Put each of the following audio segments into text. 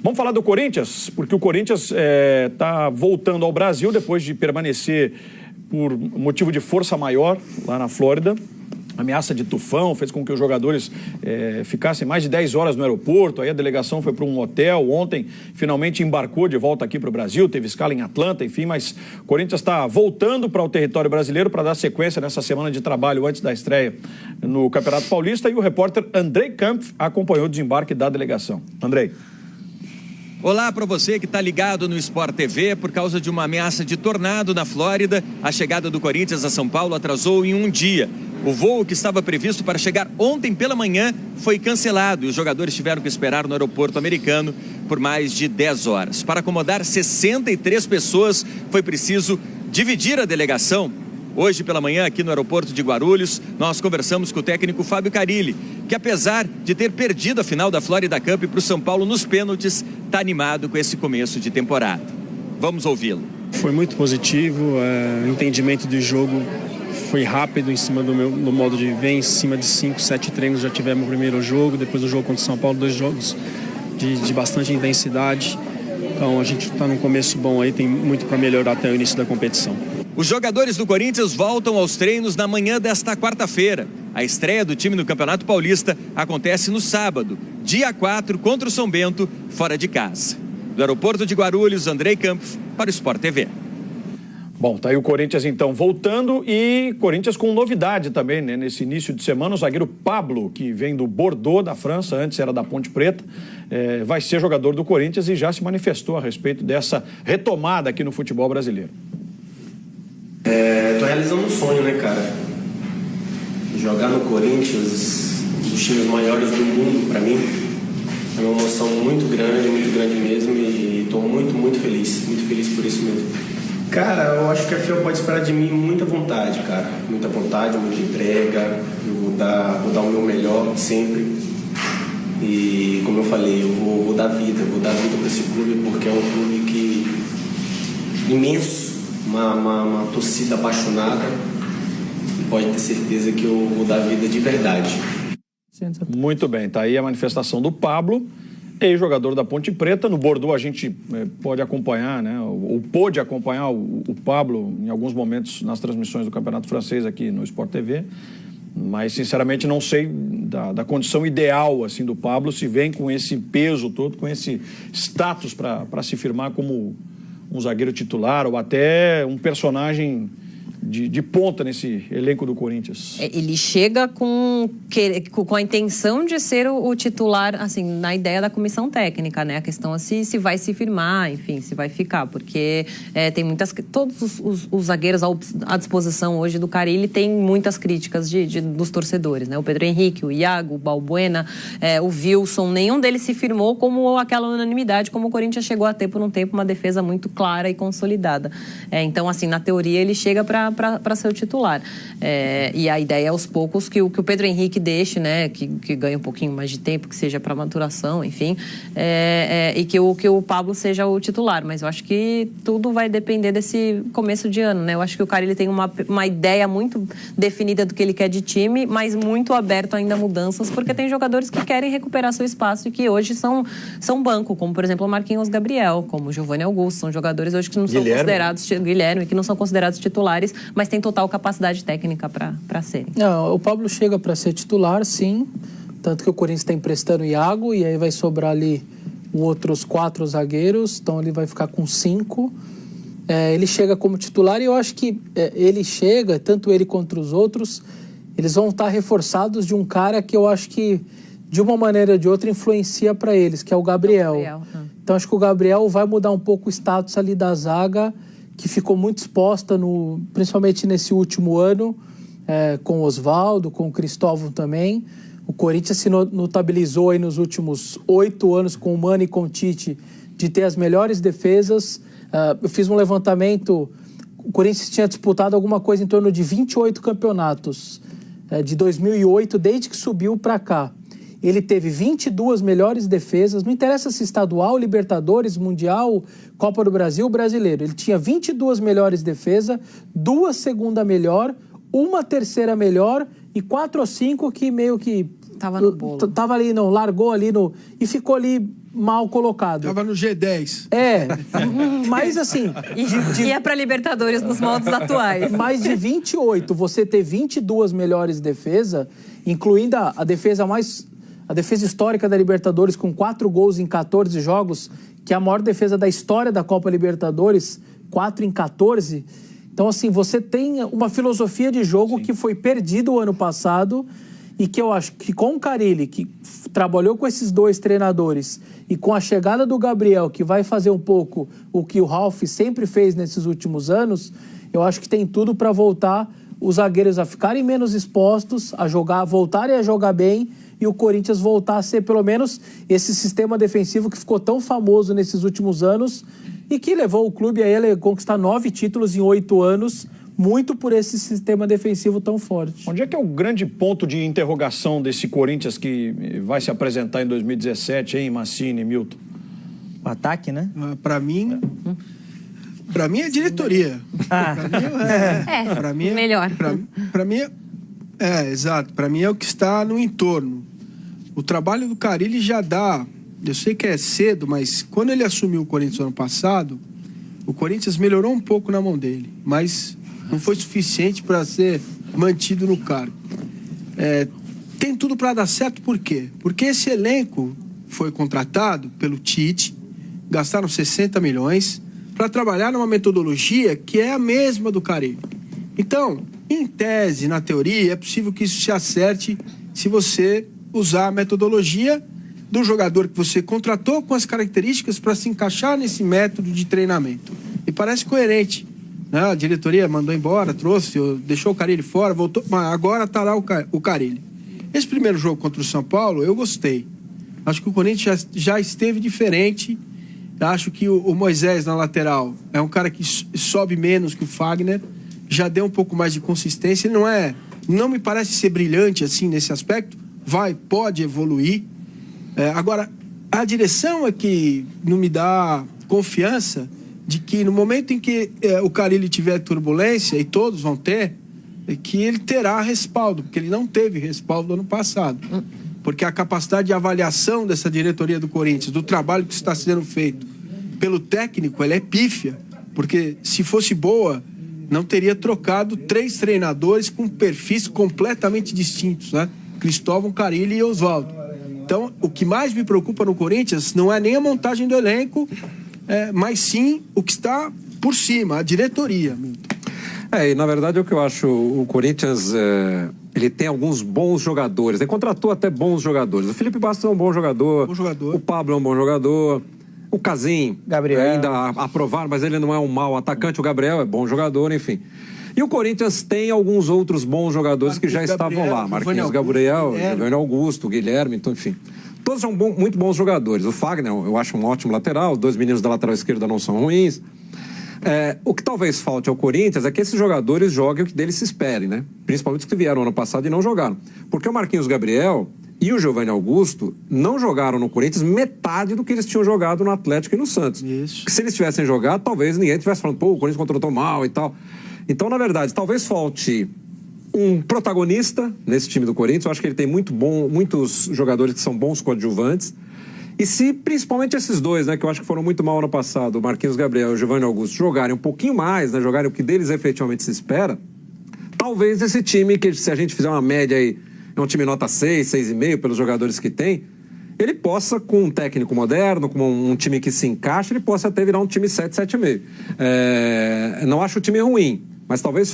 Vamos falar do Corinthians, porque o Corinthians está voltando ao Brasil depois de permanecer por motivo de força maior lá na Flórida. Ameaça de tufão fez com que os jogadores ficassem mais de 10 horas no aeroporto. Aí a delegação foi para um hotel. Ontem, finalmente, embarcou de volta aqui para o Brasil. Teve escala em Atlanta, enfim. Mas o Corinthians está voltando para o território brasileiro para dar sequência nessa semana de trabalho antes da estreia no Campeonato Paulista. E o repórter Andrei Kampf acompanhou o desembarque da delegação. Andrei. Olá para você que está ligado no Sport TV. Por causa de uma ameaça de tornado na Flórida, a chegada do Corinthians a São Paulo atrasou em um dia. O voo que estava previsto para chegar ontem pela manhã foi cancelado e os jogadores tiveram que esperar no aeroporto americano por mais de 10 horas. Para acomodar 63 pessoas, foi preciso dividir a delegação. Hoje pela manhã, aqui no aeroporto de Guarulhos, nós conversamos com o técnico Fábio Carille, que apesar de ter perdido a final da Florida Cup para o São Paulo nos pênaltis, está animado com esse começo de temporada. Vamos ouvi-lo. Foi muito positivo, o entendimento do jogo foi rápido em cima do modo de ver, em cima de 5, 7 treinos já tivemos o primeiro jogo, depois do jogo contra o São Paulo, 2 jogos de bastante intensidade. Então a gente está num começo bom aí, tem muito para melhorar até o início da competição. Os jogadores do Corinthians voltam aos treinos na manhã desta quarta-feira. A estreia do time no Campeonato Paulista acontece no sábado, dia 4, contra o São Bento, fora de casa. Do aeroporto de Guarulhos, Andrei Kampf, para o Sport TV. Bom, tá aí o Corinthians então voltando e Corinthians com novidade também, né? Nesse início de semana, o zagueiro Pablo, que vem do Bordeaux, da França, antes era da Ponte Preta, vai ser jogador do Corinthians e já se manifestou a respeito dessa retomada aqui no futebol brasileiro. Tô realizando um sonho, né, cara? Jogar no Corinthians, dos times maiores do mundo, pra mim, é uma emoção muito grande mesmo e tô muito feliz por isso mesmo. Cara, eu acho que a FIA pode esperar de mim muita vontade, cara. Muita vontade, muita entrega. Eu vou dar o meu melhor sempre. E, como eu falei, eu vou dar vida para esse clube, porque é um clube imenso, uma torcida apaixonada. E pode ter certeza que eu vou dar vida de verdade. Muito bem, tá aí a manifestação do Pablo. Ex-jogador da Ponte Preta. No Bordeaux a gente pode acompanhar, né, ou pôde acompanhar o Pablo em alguns momentos nas transmissões do Campeonato Francês aqui no Sport TV, mas sinceramente não sei da condição ideal assim, do Pablo, se vem com esse peso todo, com esse status para se firmar como um zagueiro titular ou até um personagem de ponta nesse elenco do Corinthians. Ele chega com a intenção de ser o titular, assim, na ideia da comissão técnica, né? A questão é se vai se firmar, enfim, se vai ficar, porque tem todos os zagueiros à disposição hoje do Carille tem muitas críticas dos torcedores, né? O Pedro Henrique, o Iago, o Balbuena, o Wilson, nenhum deles se firmou como aquela unanimidade, como o Corinthians chegou a ter por um tempo uma defesa muito clara e consolidada. Então, assim, na teoria ele chega para ser o titular. E a ideia é aos poucos que o Pedro Henrique deixe, né, que ganhe um pouquinho mais de tempo, que seja para maturação, enfim, e que o Pablo seja o titular. Mas eu acho que tudo vai depender desse começo de ano, né? Eu acho que o Carille tem uma ideia muito definida do que ele quer de time, mas muito aberto ainda a mudanças, porque tem jogadores que querem recuperar seu espaço e que hoje são banco, como por exemplo o Marquinhos Gabriel, como o Giovanni Augusto, são jogadores hoje que não são considerados, Guilherme, que não são considerados titulares, mas tem total capacidade técnica para serem. Não, o Pablo chega para ser titular, sim. Tanto que o Corinthians está emprestando o Iago e aí vai sobrar ali outros 4 zagueiros. Então ele vai ficar com 5. Ele chega como titular e eu acho que ele chega, tanto ele quanto os outros, eles vão estar reforçados de um cara que eu acho que, de uma maneira ou de outra, influencia para eles, que é o Gabriel. Então acho que o Gabriel vai mudar um pouco o status ali da zaga, que ficou muito exposta, principalmente nesse último ano, com o Osvaldo, com o Cristóvão também. O Corinthians se notabilizou aí nos últimos 8 anos com o Mano e com o Tite de ter as melhores defesas. Eu fiz um levantamento, o Corinthians tinha disputado alguma coisa em torno de 28 campeonatos de 2008, desde que subiu para cá. Ele teve 22 melhores defesas, não interessa se estadual, Libertadores, Mundial, Copa do Brasil, Brasileiro. Ele tinha 22 melhores defesas, 2 segunda melhor, 1 terceira melhor e 4 ou 5 que meio que... Tava no bolo. Tava ali, largou ali e ficou ali mal colocado. Tava no G10. Mas assim... Ia para Libertadores nos moldes atuais. Mais de 28, você ter 22 melhores defesas, incluindo a defesa histórica da Libertadores, com 4 gols em 14 jogos, que é a maior defesa da história da Copa Libertadores, 4 em 14. Então, assim, você tem uma filosofia de jogo que foi perdida o ano passado e que eu acho que com o Carille, que trabalhou com esses 2 treinadores, e com a chegada do Gabriel, que vai fazer um pouco o que o Ralf sempre fez nesses últimos anos, eu acho que tem tudo para voltar os zagueiros a ficarem menos expostos, voltarem a jogar bem, e o Corinthians voltar a ser pelo menos esse sistema defensivo que ficou tão famoso nesses últimos anos e que levou o clube a conquistar 9 títulos em 8 anos, muito por esse sistema defensivo tão forte. Onde é que é o grande ponto de interrogação desse Corinthians que vai se apresentar em 2017, hein, Massini, Milton? O ataque, né? Para mim é diretoria. Para mim melhor. Para mim exato. Para mim é o que está no entorno. O trabalho do Carille já dá. Eu sei que é cedo, mas quando ele assumiu o Corinthians ano passado, o Corinthians melhorou um pouco na mão dele, mas não foi suficiente para ser mantido no cargo. Tem tudo para dar certo, por quê? Porque esse elenco foi contratado pelo Tite, gastaram 60 milhões para trabalhar numa metodologia que é a mesma do Carille. Então, em tese, na teoria, é possível que isso se acerte se você usar a metodologia do jogador que você contratou com as características para se encaixar nesse método de treinamento. E parece coerente. A diretoria mandou embora, trouxe, deixou o Carille fora, voltou, mas agora está lá o Carille. Esse primeiro jogo contra o São Paulo, eu gostei. Acho que o Corinthians já esteve diferente. Acho que o Moisés na lateral é um cara que sobe menos que o Fagner, já deu um pouco mais de consistência. Ele não me parece ser brilhante assim nesse aspecto. Pode evoluir. Agora, a direção é que não me dá confiança de que no momento em que o Carille tiver turbulência, e todos vão ter, que ele terá respaldo, porque ele não teve respaldo ano passado. Porque a capacidade de avaliação dessa diretoria do Corinthians, do trabalho que está sendo feito pelo técnico, ela é pífia. Porque se fosse boa, não teria trocado 3 treinadores com perfis completamente distintos, né? Cristóvão, Carille e Oswaldo. Então, o que mais me preocupa no Corinthians não é nem a montagem do elenco, mas sim o que está por cima, a diretoria. E na verdade o que eu acho, o Corinthians, ele tem alguns bons jogadores, ele contratou até bons jogadores. O Felipe Bastos é um bom jogador, o Pablo é um bom jogador, o Casim ainda a provar, mas ele não é um mau atacante, o Gabriel é bom jogador, enfim. E o Corinthians tem alguns outros bons jogadores que já estavam lá. Marquinhos Gabriel, Giovanni Augusto, Guilherme, então, enfim. Todos são muito bons jogadores. O Fagner, eu acho um ótimo lateral. Os 2 meninos da lateral esquerda não são ruins. O que talvez falte ao Corinthians é que esses jogadores joguem o que deles se esperem, né? Principalmente os que vieram ano passado e não jogaram. Porque o Marquinhos Gabriel e o Giovanni Augusto não jogaram no Corinthians metade do que eles tinham jogado no Atlético e no Santos. Isso. Se eles tivessem jogado, talvez ninguém estivesse falando, o Corinthians contratou mal e tal. Então, na verdade, talvez falte um protagonista nesse time do Corinthians. Eu acho que ele tem muitos jogadores que são bons coadjuvantes. E se, principalmente esses 2, né, que eu acho que foram muito mal ano passado, o Marquinhos Gabriel e o Giovanni Augusto, jogarem um pouquinho mais, né, jogarem o que deles efetivamente se espera, talvez esse time, que se a gente fizer uma média aí, é um time nota 6, 6,5 pelos jogadores que tem, ele possa, com um técnico moderno, com um time que se encaixa, ele possa até virar um time 7, 7,5. Não acho o time ruim, mas talvez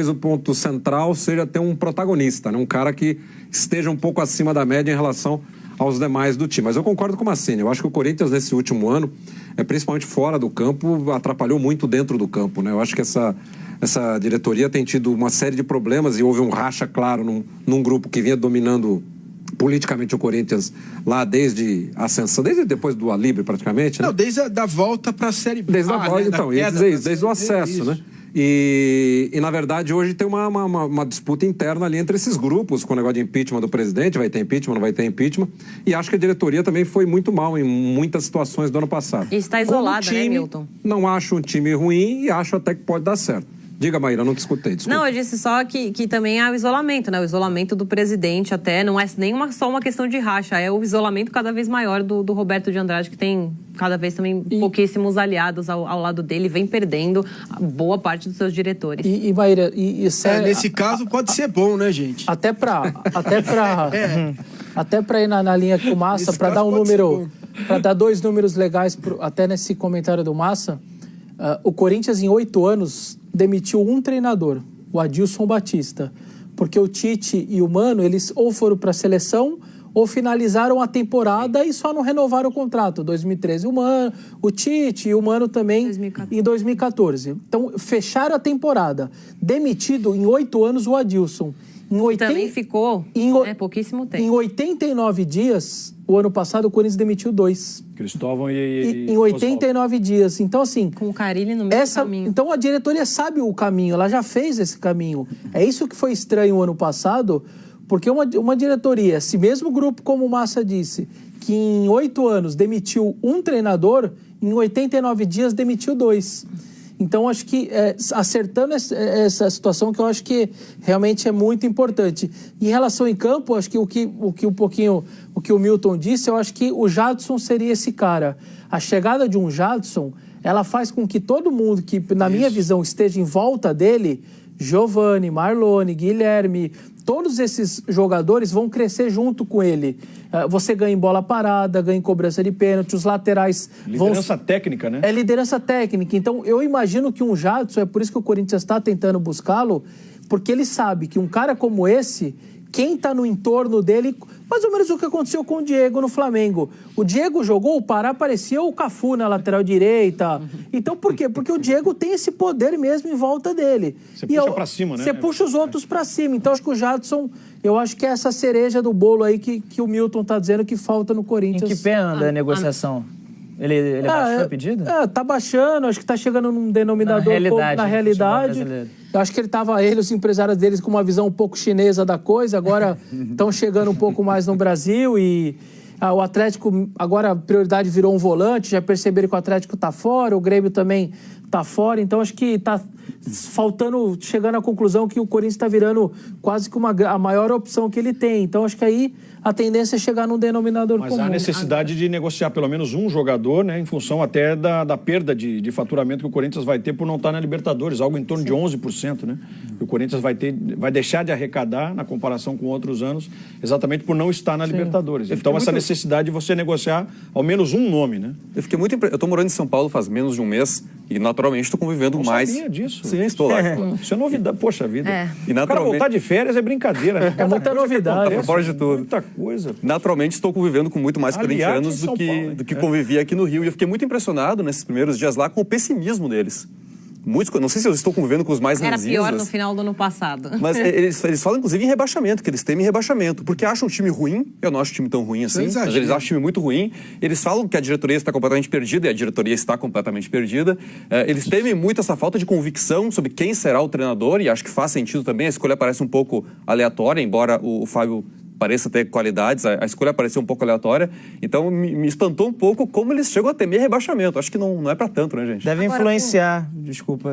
o ponto central seja ter um protagonista, né? Um cara que esteja um pouco acima da média em relação aos demais do time. Mas eu concordo com o Massini, eu acho que o Corinthians nesse último ano, principalmente fora do campo, atrapalhou muito dentro do campo, né? Eu acho que essa diretoria tem tido uma série de problemas e houve um racha claro num grupo que vinha dominando politicamente o Corinthians lá desde a ascensão, desde depois do Alibre praticamente, né? Não, desde a volta para a Série B. Desde a volta, então, desde o acesso, né? E na verdade hoje tem uma disputa interna ali entre esses grupos com o negócio de impeachment do presidente, vai ter impeachment, não vai ter impeachment, e acho que a diretoria também foi muito mal em muitas situações do ano passado. E está isolada, né, Milton? Não acho um time ruim e acho até que pode dar certo. Diga, Maíra, não te escutei, desculpa. Não, eu disse só que também há o isolamento, né? O isolamento do presidente até, não é nem só uma questão de racha, é o isolamento cada vez maior do Roberto de Andrade, que tem cada vez também pouquíssimos aliados ao lado dele, vem perdendo boa parte dos seus diretores. E Maíra, nesse caso pode ser bom, né, gente? Até pra ir na linha com o Massa, para dar um número, para dar 2 números legais, até nesse comentário do Massa, o Corinthians em 8 anos demitiu um treinador, o Adilson Batista, porque o Tite e o Mano, eles ou foram para a seleção ou finalizaram a temporada e só não renovaram o contrato. 2013 o Tite e o Mano também 2014. Em 2014. Então, fecharam a temporada. Demitido em 8 anos o Adilson. Também ficou pouquíssimo tempo. Em 89 dias, o ano passado, o Corinthians demitiu 2. Cristóvão em 89 dias. Então, assim... Com o Carille no meio do caminho. Então, a diretoria sabe o caminho, ela já fez esse caminho. É isso que foi estranho o ano passado, porque uma diretoria, esse mesmo grupo, como o Massa disse, que em 8 anos demitiu um treinador, em 89 dias demitiu 2. Então, acho que acertando essa situação, que eu acho que realmente é muito importante. Em relação em campo, acho que o que o Milton disse, eu acho que o Jadson seria esse cara. A chegada de um Jadson, ela faz com que todo mundo que, na minha visão, esteja em volta dele, Giovani, Marlone, Guilherme, todos esses jogadores vão crescer junto com ele. Você ganha em bola parada, ganha em cobrança de pênalti, os laterais liderança técnica, né? É liderança técnica. Então, eu imagino que um Jadson, é por isso que o Corinthians está tentando buscá-lo, porque ele sabe que um cara como esse, quem está no entorno dele... Mais ou menos o que aconteceu com o Diego no Flamengo. O Diego jogou, o Pará parecia o Cafu na lateral direita. Então, por quê? Porque o Diego tem esse poder mesmo em volta dele. Você puxa pra cima, né? Você puxa os outros pra cima. Então, acho que o Jadson, eu acho que é essa cereja do bolo aí que o Milton tá dizendo que falta no Corinthians. Em que pé anda a negociação? Ele baixou o pedido? Tá baixando, acho que tá chegando num denominador na realidade. Eu acho que os empresários deles com uma visão um pouco chinesa da coisa, agora estão chegando um pouco mais no Brasil e o Atlético, agora a prioridade virou um volante, já perceberam que o Atlético tá fora, o Grêmio também tá fora, então acho que tá chegando à conclusão que o Corinthians está virando quase que a maior opção que ele tem. Então acho que aí a tendência é chegar num denominador comum. Mas há necessidade de negociar pelo menos um jogador, né, em função até da perda de faturamento que o Corinthians vai ter por não estar na Libertadores, algo em torno de 11%, né? Que o Corinthians vai deixar de arrecadar na comparação com outros anos, exatamente por não estar na Libertadores. Então essa necessidade de você negociar ao menos um nome, né? Eu estou morando em São Paulo faz menos de um mês e naturalmente estou convivendo mais. Sabia disso. Sim, estou lá. Isso é novidade, poxa vida. E naturalmente... O cara voltar de férias é brincadeira, né? É muita novidade. Fora de tudo. Muita coisa. Naturalmente estou convivendo com muito mais corintianos do que convivia aqui no Rio. E eu fiquei muito impressionado nesses primeiros dias lá com o pessimismo deles. Não sei se eu estou convivendo com os mais ranzinhos. Era pior no final do ano passado. Mas eles falam, inclusive, em rebaixamento, que eles temem rebaixamento. Porque acham o time ruim. Eu não acho o time tão ruim assim. Mas eles acham o time muito ruim. Eles falam que a diretoria está completamente perdida, e a diretoria está completamente perdida. Eles temem muito essa falta de convicção sobre quem será o treinador, e acho que faz sentido também. A escolha parece um pouco aleatória, embora o Fábio pareça ter qualidades, a escolha parecia um pouco aleatória. Então, me espantou um pouco como eles chegam a temer rebaixamento. Acho que não é pra tanto, né, gente? Deve influenciar,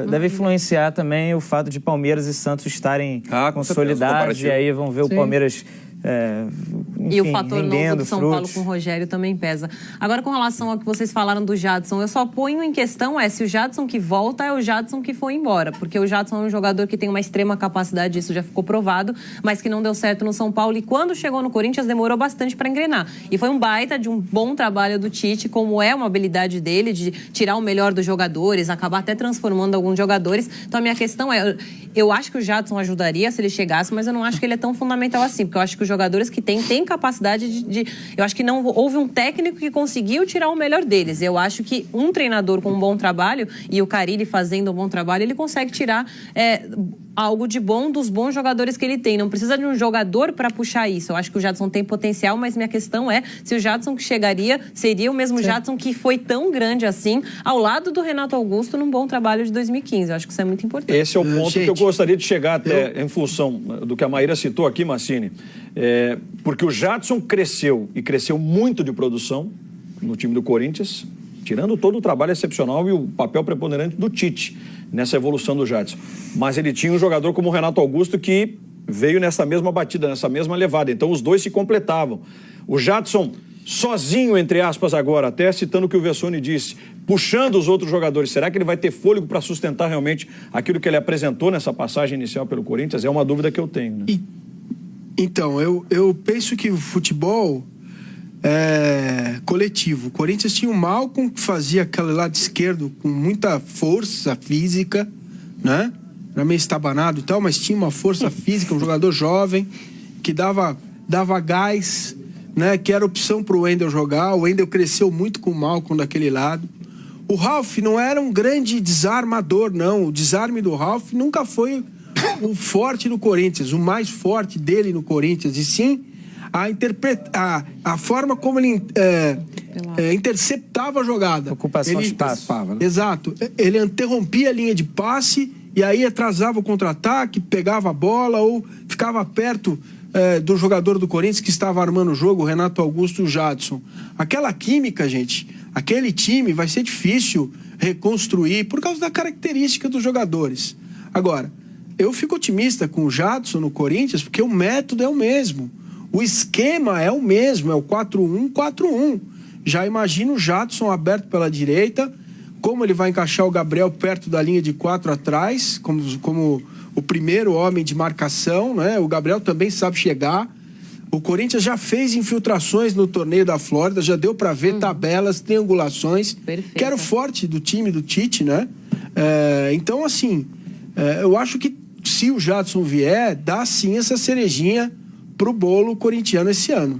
deve influenciar também o fato de Palmeiras e Santos estarem consolidados, e aí vão ver o Palmeiras... e o fator novo do São Paulo com o Rogério também pesa. Agora, com relação ao que vocês falaram do Jadson, eu só ponho em questão se o Jadson que volta é o Jadson que foi embora, porque o Jadson é um jogador que tem uma extrema capacidade, isso já ficou provado, mas que não deu certo no São Paulo, e quando chegou no Corinthians demorou bastante para engrenar. E foi um baita de um bom trabalho do Tite, como é uma habilidade dele de tirar o melhor dos jogadores, acabar até transformando alguns jogadores. Então a minha questão eu acho que o Jadson ajudaria se ele chegasse, mas eu não acho que ele é tão fundamental assim, porque eu acho que os jogadores que têm capacidade eu acho que não houve um técnico que conseguiu tirar o melhor deles. Eu acho que um treinador com um bom trabalho, e o Carille fazendo um bom trabalho, ele consegue tirar algo de bom dos bons jogadores que ele tem. Não precisa de um jogador para puxar isso. Eu acho que o Jadson tem potencial, mas minha questão é se o Jadson que chegaria seria o mesmo Jadson que foi tão grande assim, ao lado do Renato Augusto, num bom trabalho de 2015. Eu acho que isso é muito importante. Esse é o ponto que eu gostaria de chegar até em função do que a Maíra citou aqui, Massini. Porque o Jadson cresceu, e cresceu muito de produção no time do Corinthians, tirando todo o trabalho excepcional e o papel preponderante do Tite nessa evolução do Jadson. Mas ele tinha um jogador como o Renato Augusto que veio nessa mesma batida, nessa mesma levada. Então os dois se completavam. O Jadson sozinho, entre aspas agora, até citando o que o Vessone disse, puxando os outros jogadores, será que ele vai ter fôlego para sustentar realmente aquilo que ele apresentou nessa passagem inicial pelo Corinthians? É uma dúvida que eu tenho. Né? Então, eu penso que o futebol é coletivo. O Corinthians tinha o Malcom, que fazia aquele lado esquerdo com muita força física, né? Era meio estabanado e tal, mas tinha uma força física, um jogador jovem, que dava gás, né? Que era opção para o Wendel jogar. O Wendel cresceu muito com o Malcom daquele lado. O Ralf não era um grande desarmador, não. O desarme do Ralf nunca foi o forte no Corinthians, o mais forte dele no Corinthians, e sim a forma como ele interceptava a jogada. Ocupação de espaço. Né? Exato. Ele interrompia a linha de passe e aí atrasava o contra-ataque, pegava a bola ou ficava perto do jogador do Corinthians que estava armando o jogo, o Renato Augusto e o Jadson. Aquela química, gente, aquele time vai ser difícil reconstruir por causa da característica dos jogadores. Agora, eu fico otimista com o Jadson no Corinthians porque o método é o mesmo. O esquema é o mesmo, é o 4-1-4-1. Já imagino o Jadson aberto pela direita, como ele vai encaixar o Gabriel perto da linha de 4 atrás, como o primeiro homem de marcação, né? O Gabriel também sabe chegar. O Corinthians já fez infiltrações no torneio da Flórida, já deu para ver tabelas, triangulações. Perfeito. Que era o forte do time do Tite, né? Então, assim, eu acho que se o Jadson vier, dá sim essa cerejinha pro bolo corintiano esse ano.